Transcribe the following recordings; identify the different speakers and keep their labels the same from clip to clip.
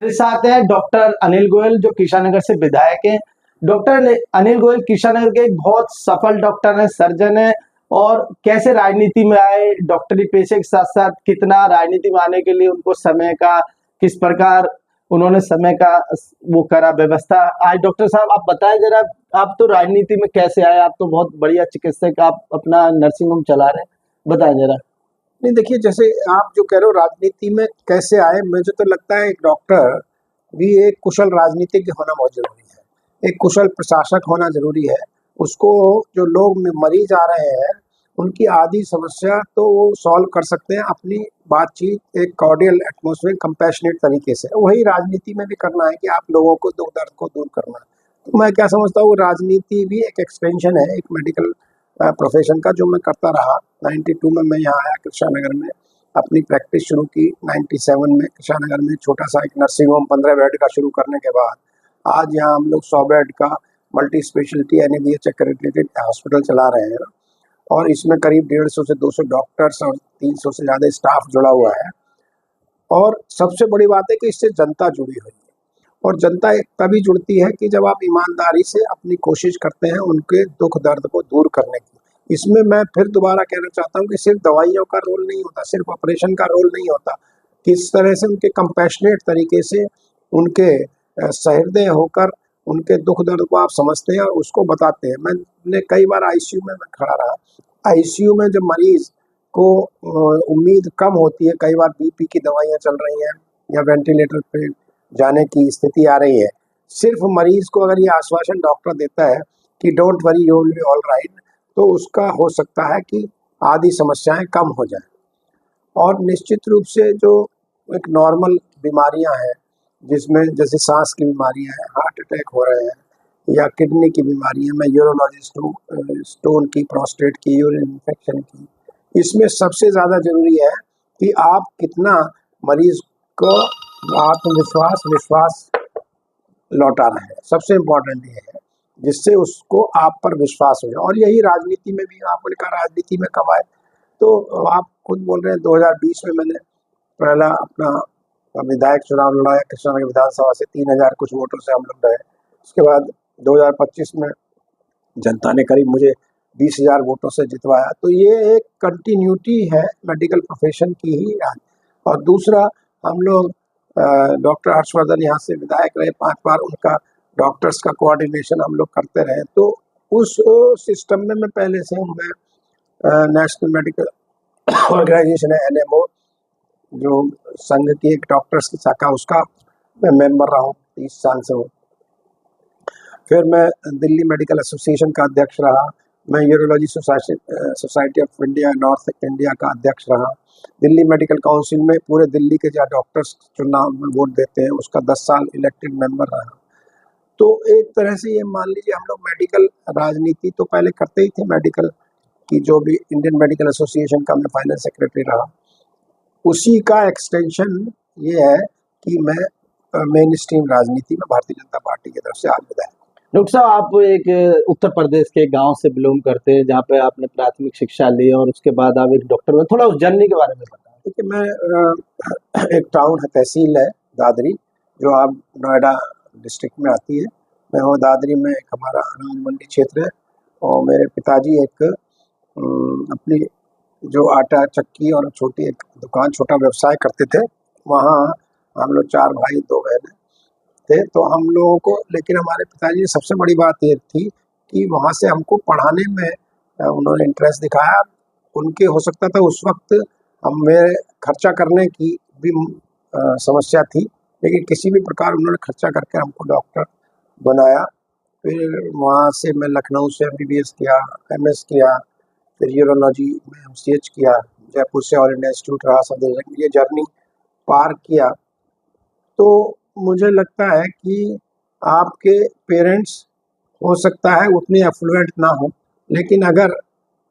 Speaker 1: मेरे साथ हैं डॉक्टर अनिल गोयल जो किशानगर से विधायक हैं। डॉक्टर अनिल गोयल किशानगर के एक बहुत सफल डॉक्टर हैं, सर्जन हैं और कैसे राजनीति में आए, डॉक्टरी पेशे के साथ-साथ कितना राजनीति में आने के लिए उनको समय का किस प्रकार उन्होंने समय का वो करा व्यवस्था। आज डॉक्टर साहब आप बताएं जरा, आप तो राजनीति में कैसे आए? आप तो बहुत बढ़िया चिकित्सक, आप अपना नर्सिंग होम चला रहे हैं, बताएं जरा।
Speaker 2: नहीं, देखिए, जैसे आप जो कह रहे हो राजनीति में कैसे आए, मुझे तो लगता है एक डॉक्टर भी एक कुशल राजनीतिज्ञ होना बहुत ज़रूरी है। एक कुशल प्रशासक होना ज़रूरी है। उसको जो लोग मरीज़ आ रहे हैं, उनकी आधी समस्या तो वो सॉल्व कर सकते हैं अपनी बातचीत एक कॉर्डियल एटमॉस्फेयर कंपैशनेट तरीके से। वही राजनीति में भी करना है कि आप लोगों को दुःख दर्द को दूर करना है। तो मैं क्या समझता हूँ, राजनीति भी एक एक्सटेंशन है एक मेडिकल प्रोफेशन का, जो मैं करता रहा। 92 में मैं यहाँ आया कृष्णानगर में, अपनी प्रैक्टिस शुरू की। 97 में कृष्णानगर में छोटा सा एक नर्सिंग होम 15 बेड का शुरू करने के बाद आज यहाँ हम लोग 100 बेड का multi speciality NABH accredited hospital चला रहे हैं और इसमें करीब 150 से 200 डॉक्टर्स और 300 से ज़्यादा स्टाफ जुड़ा हुआ है। और सबसे बड़ी बात है कि इससे जनता जुड़ी हुई है और जनता तभी जुड़ती है कि जब आप ईमानदारी से अपनी कोशिश करते हैं उनके दुख दर्द को दूर करने की। इसमें मैं फिर दोबारा कहना चाहता हूँ कि सिर्फ दवाइयों का रोल नहीं होता, सिर्फ ऑपरेशन का रोल नहीं होता। किस तरह से उनके कंपैशनेट तरीके से उनके सहृदय होकर उनके दुख दर्द को आप समझते हैं और उसको बताते हैं। मैंने कई बार ICU में मैं खड़ा रहा। ICU में जब मरीज को उम्मीद कम होती है, कई बार BP की दवाइयाँ चल रही हैं या वेंटिलेटर पे जाने की स्थिति आ रही है, सिर्फ मरीज को अगर ये आश्वासन डॉक्टर देता है कि don't worry you will be all right, तो उसका हो सकता है कि आधी समस्याएं कम हो जाएं। और निश्चित रूप से जो एक नॉर्मल बीमारियां हैं, जिसमें जैसे सांस की बीमारियां हैं, हार्ट अटैक हो रहे हैं या किडनी की बीमारियां, मैं यूरोलॉजिस्ट हूँ, स्टोन की, प्रोस्टेट की, यूरिन इन्फेक्शन की, इसमें सबसे ज़्यादा ज़रूरी है कि आप कितना मरीज को आत्मविश्वास विश्वास लौटा रहे हैं। सबसे इम्पोर्टेंट ये है जिससे उसको आप पर विश्वास हो जाए। और यही राजनीति में भी, आपने कहा राजनीति में कब आए, तो आप खुद बोल रहे हैं 2020 में मैंने पहला अपना विधायक चुनाव लड़ा कृष्णानगर विधानसभा से, 3000 कुछ वोटों से हम लोग रहे। उसके बाद 2025 में जनता ने करीब मुझे 20,000 वोटों से जितवाया। तो ये एक कंटिन्यूटी है मेडिकल प्रोफेशन की ही। और दूसरा, हम लोग डॉक्टर हर्षवर्धन यहाँ से विधायक रहे 5 बार, उनका डॉक्टर्स का कोऑर्डिनेशन हम लोग करते रहे। तो उस सिस्टम में मैं पहले से हूँ। मैं नेशनल मेडिकल ऑर्गेनाइजेशन है NMO, जो संघ की एक डॉक्टर्स की शाखा, उसका मैं मेंबर रहा हूँ, 30 साल से हूँ। फिर मैं दिल्ली मेडिकल एसोसिएशन का अध्यक्ष रहा। मैं urology society of India north India का अध्यक्ष रहा। दिल्ली मेडिकल काउंसिल में पूरे दिल्ली के जहाँ डॉक्टर्स चुनाव में वोट देते हैं, उसका 10 साल इलेक्टेड मेंबर रहा। तो एक तरह से ये मान लीजिए हम लोग मेडिकल राजनीति तो पहले करते ही थे। मेडिकल की जो भी इंडियन मेडिकल एसोसिएशन का मैं फाइनेंस सेक्रेटरी रहा, उसी का एक्सटेंशन ये है कि मैं मेन स्ट्रीम राजनीति में भारतीय जनता पार्टी की तरफ से आज विधायक।
Speaker 1: डॉक्टर साहब, आप एक उत्तर प्रदेश के गांव से बिलोंग करते हैं जहाँ पे आपने प्राथमिक शिक्षा ली और उसके बाद आप एक डॉक्टर बने। थोड़ा उस जर्नी के बारे में बताएं।
Speaker 2: देखिए, मैं एक टाउन है, तहसील है दादरी, जो आप नोएडा डिस्ट्रिक्ट में आती है। मैं हूँ दादरी में, एक हमारा अनाज मंडी क्षेत्र है और मेरे पिताजी एक अपनी जो आटा चक्की और छोटी एक दुकान, छोटा व्यवसाय करते थे। वहाँ हम लोग 4 भाई 2 बहनें थे। तो हम लोगों को, लेकिन हमारे पिताजी की सबसे बड़ी बात ये थी कि वहाँ से हमको पढ़ाने में उन्होंने इंटरेस्ट दिखाया। उनके हो सकता था उस वक्त हमें खर्चा करने की भी समस्या थी, लेकिन किसी भी प्रकार उन्होंने खर्चा करके हमको डॉक्टर बनाया। फिर वहाँ से मैं लखनऊ से MBBS किया, MS किया, फिर यूरोलॉजी में MCH किया, जयपुर से ऑल इंडिया इंस्टीट्यूट रहा, सब ये जर्नी पार किया। तो मुझे लगता है कि आपके पेरेंट्स हो सकता है उतने एफ्लुएंट ना हो, लेकिन अगर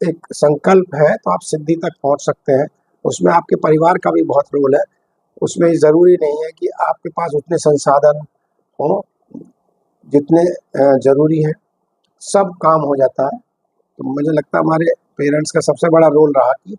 Speaker 2: एक संकल्प है तो आप सिद्धि तक पहुंच सकते हैं। उसमें आपके परिवार का भी बहुत रोल है। उसमें ज़रूरी नहीं है कि आपके पास उतने संसाधन हों जितने ज़रूरी हैं, सब काम हो जाता है। तो मुझे लगता है हमारे पेरेंट्स का सबसे बड़ा रोल रहा कि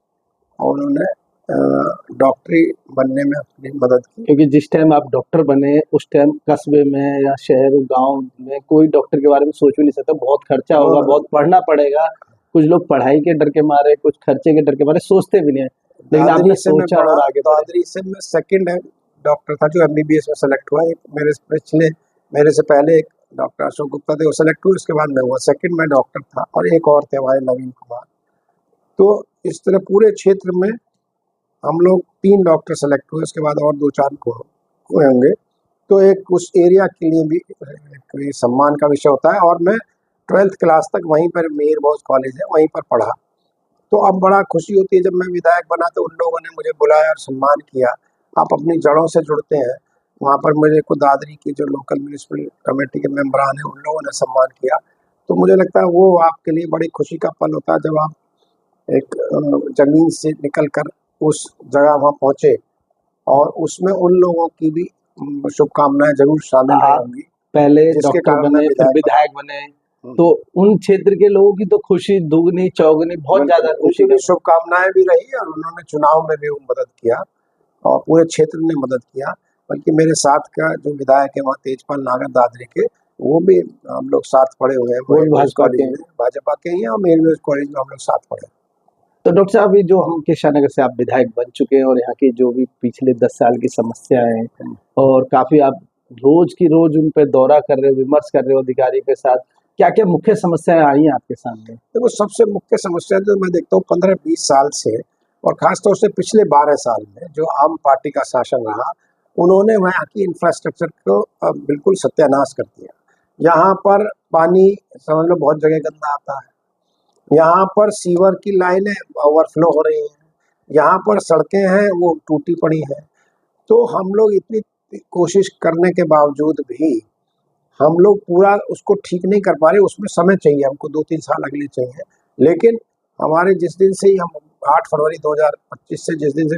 Speaker 2: उन्होंने डॉक्टरी बनने में अपनी मदद की।
Speaker 1: क्योंकि जिस टाइम आप डॉक्टर बने उस टाइम कस्बे में या शहर गांव में कोई डॉक्टर के बारे में सोच भी नहीं सकता, बहुत खर्चा होगा, बहुत पढ़ना पड़ेगा। कुछ लोग पढ़ाई के डर के मारे, कुछ खर्चे के डर के मारे सोचते भी नहीं है, लेकिन आपने
Speaker 2: दादरी से मैं
Speaker 1: सोचा
Speaker 2: पढ़ा,
Speaker 1: और आगे बढ़े।
Speaker 2: दादरी से मैं सेकंड डॉक्टर था जो एमबीबीएस में सेलेक्ट हुआ। एक मेरे से पहले एक डॉक्टर अशोक गुप्ता थे, वो सेलेक्ट हुए, उसके बाद मैं हुआ, सेकंड में डॉक्टर था, और एक और थे हमारे नवीन कुमार। तो इस तरह पूरे क्षेत्र में हम लोग 3 डॉक्टर सेलेक्ट हुए, उसके बाद और 2-4 को हुए होंगे। तो एक उस एरिया के लिए भी एक सम्मान का विषय होता है। और मैं 12th क्लास तक वहीं पर, मीर बोस कॉलेज है, वहीं पर पढ़ा। तो अब बड़ा खुशी होती है जब मैं विधायक बना तो उन लोगों ने मुझे बुलाया और सम्मान किया। आप अपनी जड़ों से जुड़ते हैं। वहाँ पर मुझे को दादरी की जो लोकल म्यूनिसिपल कमेटी के मेंबरान हैं उन लोगों ने सम्मान किया। तो मुझे लगता है वो आपके लिए बड़ी खुशी का पल होता है जब आप एक जमीन से निकल कर उस जगह वहाँ पहुँचे, और उसमें उन लोगों की भी शुभकामनाएं जरूर शामिल रही
Speaker 1: आप
Speaker 2: होंगी
Speaker 1: पहले
Speaker 2: जिसके
Speaker 1: डॉक्टर
Speaker 2: कारण मैं
Speaker 1: बने, फिर विधायक बने,
Speaker 2: बना।
Speaker 1: तो उन क्षेत्र के लोगों की तो खुशी दुगनी चौगुनी, बहुत ज्यादा
Speaker 2: बिल्कुल,
Speaker 1: खुशी
Speaker 2: उनकी
Speaker 1: का
Speaker 2: भी शुभकामनाएं भी रही, और उन्होंने चुनाव में भी मदद किया, और पूरे क्षेत्र ने मदद किया। बल्कि मेरे साथ का जो विधायक है वहाँ तेजपाल नागर दादरी के, वो भी हम लोग साथ पढ़े हुए हैं,
Speaker 1: वो भी
Speaker 2: मेल
Speaker 1: भाजपा
Speaker 2: कॉलेज
Speaker 1: के हैं।
Speaker 2: में, भाजपा के ही हैं, और मेल कॉलेज में हम लोग साथ पढ़े।
Speaker 1: तो डॉक्टर साहब, ये जो हम केशानगर से आप विधायक बन चुके हैं और यहाँ की जो भी पिछले 10 साल की समस्याएं हैं, और काफी आप रोज की रोज उन पर दौरा कर रहे हो, विमर्श कर रहे हो अधिकारी के साथ, क्या क्या मुख्य समस्याएं आई हैं आपके सामने?
Speaker 2: देखो, सबसे मुख्य समस्या जो मैं देखता हूँ 15-20 साल से, और खासतौर से पिछले 12 साल में जो आम पार्टी का शासन रहा, उन्होंने वहाँ की इंफ्रास्ट्रक्चर को बिल्कुल सत्यानाश कर दिया। यहाँ पर पानी समझ लो बहुत जगह गंदा आता है, यहाँ पर सीवर की लाइनें ओवरफ्लो हो रही हैं, यहाँ पर सड़कें हैं वो टूटी पड़ी हैं। तो हम लोग इतनी कोशिश करने के बावजूद भी हम लोग पूरा उसको ठीक नहीं कर पा रहे। उसमें समय चाहिए हमको, 2-3 साल अगले चाहिए। लेकिन हमारे जिस दिन से ही हम 8 फरवरी 2025 से जिस दिन से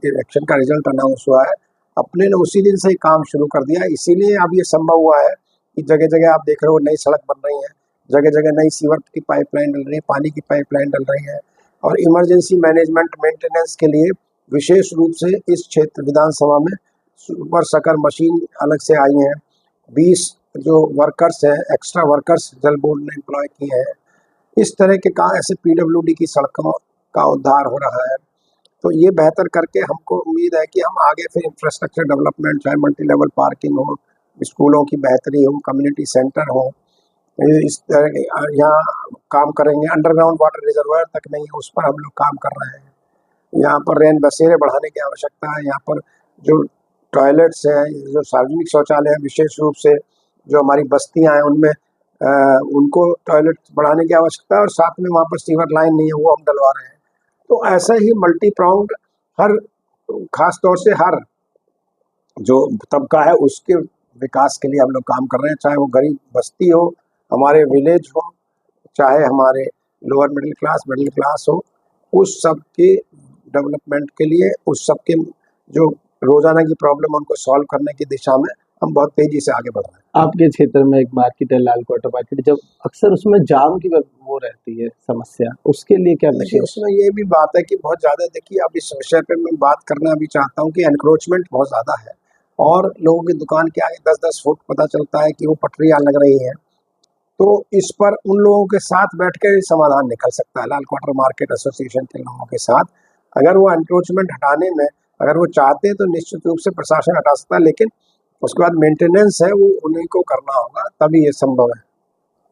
Speaker 2: इलेक्शन का रिजल्ट अनाउंस हुआ है, अपने ने उसी दिन से ही काम शुरू कर दिया। इसीलिए अब ये संभव हुआ है कि जगह-जगह आप देख रहे हो नई सड़क बन रही है, जगह-जगह नई सीवर की पाइपलाइन डल रही है, पानी की पाइपलाइन डल रही है। और इमरजेंसी मैनेजमेंट मेंटेनेंस के लिए विशेष रूप से इस क्षेत्र विधानसभा में सुपर सकर मशीन अलग से आई हैं। 20 जो वर्कर्स हैं, एक्स्ट्रा वर्कर्स जल बोर्ड ने एम्प्लॉय किए हैं। इस तरह के काम, ऐसे पीडब्ल्यूडी की सड़कों का उद्धार हो रहा है। तो ये बेहतर करके हमको उम्मीद है कि हम आगे फिर इंफ्रास्ट्रक्चर डेवलपमेंट, चाहे मल्टी लेवल पार्किंग हो, स्कूलों की बेहतरी हो, कम्युनिटी सेंटर हो, इस तरह के यहाँ काम करेंगे। अंडरग्राउंड वाटर रिजर्वायर तक नहीं है, उस पर हम लोग काम कर रहे हैं। यहाँ पर रेन बसेरे बढ़ाने की आवश्यकता है। यहाँ पर जो टॉयलेट्स हैं, जो सार्वजनिक शौचालय हैं, विशेष रूप से जो हमारी बस्तियाँ हैं उनमें उनको टॉयलेट बढ़ाने की आवश्यकता है, और साथ में वहाँ पर सीवर लाइन नहीं है, वो हम डलवा रहे हैं। तो ऐसा ही मल्टी प्राउंड हर, खास तौर से हर जो तबका है उसके विकास के लिए हम लोग काम कर रहे हैं, चाहे वो गरीब बस्ती हो, हमारे विलेज हो, चाहे हमारे लोअर मिडिल क्लास हो, उस सब के डेवलपमेंट के लिए, उस सब के जो रोजाना की प्रॉब्लम उनको सॉल्व करने की दिशा में हम बहुत तेजी से आगे बढ़ रहे हैं।
Speaker 1: आपके क्षेत्र में एक मार्केट है, लाल क्वार्टर मार्केट, जब अक्सर उसमें जाम की वो रहती है समस्या, उसके लिए क्या
Speaker 2: देखिए,
Speaker 1: विशेष?
Speaker 2: उसमें ये भी बात है कि बहुत ज़्यादा, देखिए अब इस विषय पे मैं बात करना भी चाहता हूँ कि एनक्रोचमेंट बहुत ज़्यादा है, और लोगों की दुकान के आगे 10-10 फुट पता चलता है कि वो पटरियाँ लग रही हैं। तो इस पर उन लोगों के साथ बैठ के समाधान निकल सकता है, लाल क्वार्टर मार्केट एसोसिएशन के लोगों के साथ। अगर वो एनक्रोचमेंट हटाने में अगर वो चाहते हैं तो निश्चित रूप से प्रशासन हटा सकता है, लेकिन उसके बाद मेंटेनेंस है वो उन्हीं को करना होगा, तभी ये संभव है।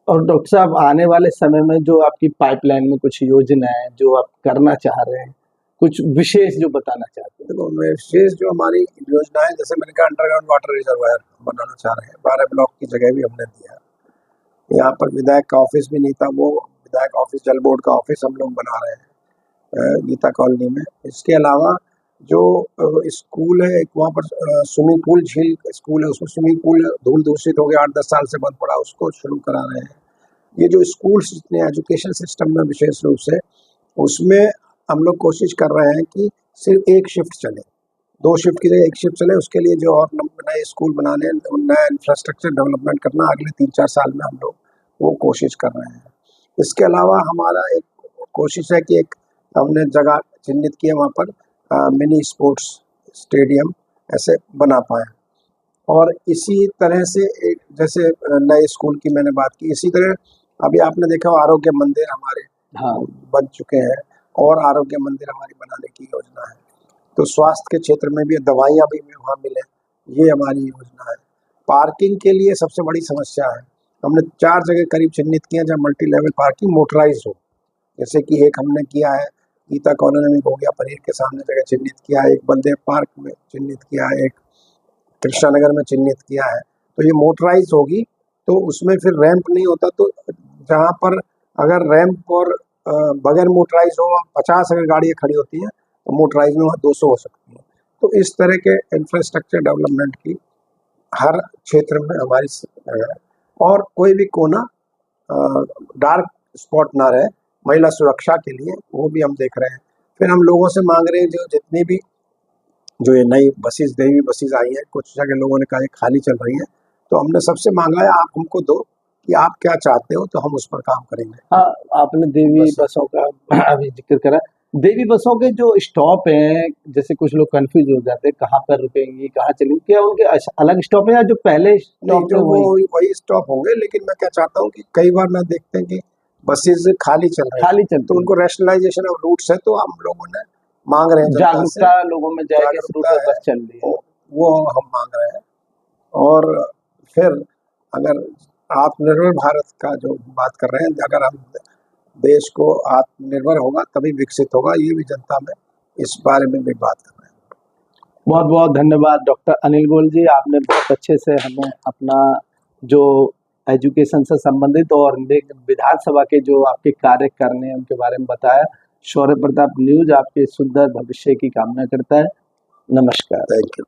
Speaker 1: और डॉक्टर साहब, आने वाले समय में जो आपकी पाइपलाइन में कुछ योजनाएं जो आप करना चाह रहे हैं, कुछ विशेष जो बताना चाहते हैं?
Speaker 2: देखो, विशेष जो हमारी योजनाएं, जैसे मैंने कहा अंडरग्राउंड वाटर रिजर्वायर बनाना चाह रहे हैं, 12 ब्लॉक की जगह भी हमने दिया। यहाँ पर विधायक का ऑफिस भी नहीं था, वो विधायक ऑफिस, जल बोर्ड का ऑफिस हम लोग बना रहे हैं गीता कॉलोनी में। इसके अलावा जो स्कूल है, एक वहाँ पर स्विमिंग पूल, झील स्कूल है, उसमें स्विमिंग पूल धूल दूषित हो गया, 8-10 साल से बंद पड़ा, उसको शुरू करा रहे हैं। ये जो स्कूल्स जितने एजुकेशन सिस्टम में विशेष रूप से, उसमें हम लोग कोशिश कर रहे हैं कि सिर्फ एक शिफ्ट चले, 2 शिफ्ट की जगह 1 शिफ्ट चले। उसके लिए जो और नए स्कूल बनाने, नया इंफ्रास्ट्रक्चर डेवलपमेंट करना अगले 3-4 साल में हम लोग वो कोशिश कर रहे हैं। इसके अलावा हमारा एक कोशिश है कि एक हमने जगह चिन्हित की है, वहाँ पर मिनी स्पोर्ट्स स्टेडियम ऐसे बना पाए। और इसी तरह से एक जैसे नए स्कूल की मैंने बात की, इसी तरह अभी आपने देखा हो आरोग्य मंदिर हमारे
Speaker 1: हाँ
Speaker 2: बन चुके हैं और आरोग्य मंदिर हमारी बनाने की योजना है। तो स्वास्थ्य के क्षेत्र में भी दवाइयाँ भी वहाँ मिले, ये हमारी योजना है। पार्किंग के लिए सबसे बड़ी समस्या है, हमने 4 जगह करीब चिन्हित किया जहाँ मल्टी लेवल पार्किंग मोटराइज हो। जैसे कि एक हमने किया है गीता कॉलोनी में हो गया, पनीर के सामने जगह चिन्हित किया है, एक बलदेव पार्क में चिन्हित किया है, एक कृष्णा नगर में चिन्हित किया है। तो ये मोटराइज होगी तो उसमें फिर रैंप नहीं होता, तो जहाँ पर अगर रैंप और बगैर मोटराइज हो 50 अगर गाड़ियाँ खड़ी होती हैं तो मोटराइज में वहाँ 200 हो सकती हैं। तो इस तरह के इंफ्रास्ट्रक्चर डेवलपमेंट की हर क्षेत्र में हमारी और कोई भी कोना डार्क स्पॉट ना रहे महिला सुरक्षा के लिए, वो भी हम देख रहे हैं। फिर हम लोगों से मांग रहे हैं जो जितनी भी जो ये नई बसेस देवी बसेस आई हैं, कुछ जगह लोगों ने कहा ये खाली चल रही हैं, तो हमने सबसे मांगा है आप हमको दो कि आप क्या चाहते हो, तो हम उस पर काम करेंगे।
Speaker 1: हाँ, आपने देवी बसों का अभी जिक्र करा। देवी बसों के जो स्टॉप हैं, जैसे कुछ लोग कंफ्यूज हो जाते हैं कहाँ पर रुकेंगी, कहाँ चलेंगी, क्या उनके अलग स्टॉप है या जो पहले
Speaker 2: नहीं,
Speaker 1: स्टॉप
Speaker 2: जो
Speaker 1: थे
Speaker 2: वो
Speaker 1: वही
Speaker 2: वही स्टॉप होंगे, लेकिन मैं क्या चाहता हूँ कि कई बार मैं देखते हैं कि बसेस खाली चल रही हैं,
Speaker 1: खाली
Speaker 2: तो
Speaker 1: चलती
Speaker 2: उनको रैशनलाइजेशन ऑफ रूट्स है, तो हम लोगों ने मांग रहे हैं
Speaker 1: हैं?
Speaker 2: जनता से,
Speaker 1: जागरूकता लोगों में जाए कि इस रूट
Speaker 2: जागरूकता
Speaker 1: पर
Speaker 2: है,
Speaker 1: बस चल रही है।
Speaker 2: वो हम मांग रहे हैं। और फिर अगर आत्मनिर्भर भारत का जो बात कर रहे हैं, अगर हम देश को आत्मनिर्भर होगा तभी विकसित होगा, ये भी जनता में इस बारे में भी बात कर रहे हैं।
Speaker 1: बहुत बहुत धन्यवाद डॉक्टर अनिल गोयल जी, आपने बहुत अच्छे से हमें अपना जो एजुकेशन से संबंधित और विधानसभा के जो आपके कार्य करने हैं उनके बारे में बताया। शौर्य प्रताप न्यूज आपके सुंदर भविष्य की कामना करता है। नमस्कार।
Speaker 2: Thank you.